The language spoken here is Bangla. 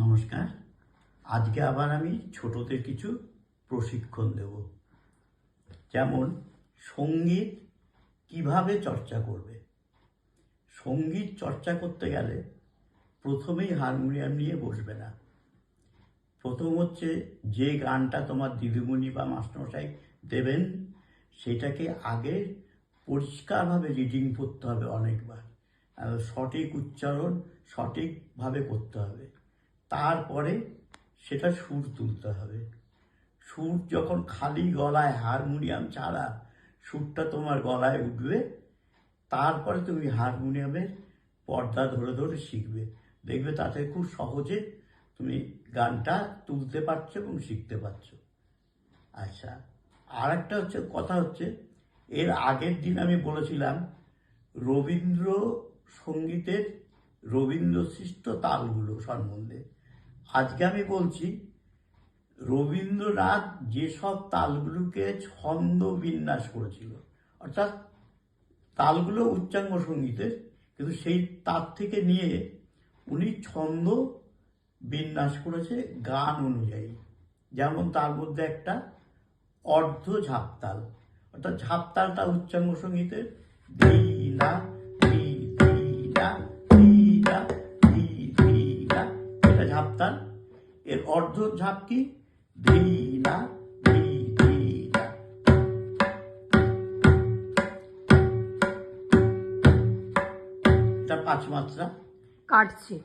নমস্কার। আজকে আবার আমি ছোটদের কিছু প্রশিক্ষণ দেব। যেমন সঙ্গীত কিভাবে চর্চা করবে। সঙ্গীত চর্চা করতে গেলে প্রথমেই হারমোনিয়াম নিয়ে বসবে না। প্রথম হচ্ছে যে গানটা তোমার দিদিমণি বা মাস্টারমশাই দেবেন সেটাকে আগে পরিষ্কারভাবে রিডিং করতে হবে অনেকবার। সঠিক উচ্চারণ সঠিকভাবে করতে হবে। তারপরে সেটা সুর তুলতে হবে। সুর যখন খালি গলায় হারমোনিয়াম ছাড়া সুরটা তোমার গলায় উঠবে, তারপরে তুমি হারমোনিয়ামের পর্দা ধরে ধরে শিখবে। দেখবে তাতে খুব সহজে তুমি গানটা তুলতে পারছো এবং শিখতে পারছো। আচ্ছা, আর একটা কথা হচ্ছে, এর আগের দিন আমি বলেছিলাম রবীন্দ্র সঙ্গীতের রবীন্দ্রসৃষ্ট তালগুলো সম্বন্ধে। আজকে আমি বলছি রবীন্দ্রনাথ যেসব তালগুলোকে ছন্দ বিন্যাস করেছিল, অর্থাৎ তালগুলো উচ্চাঙ্গ সঙ্গীতের, কিন্তু সেই তার থেকে নিয়ে উনি ছন্দ বিন্যাস করেছে গান অনুযায়ী। যেমন তার মধ্যে একটা অর্ধ ঝাপতাল, অর্থাৎ ঝাপতালটা উচ্চাঙ্গ সঙ্গীতের ধি না ধি ধি না ধি না ধি ধি না, এটা ঝাপতাল। এর অর্ধ ঝাপ কি? ধি না ধি ধি না। এটা 5 মাত্রা। কাটছে।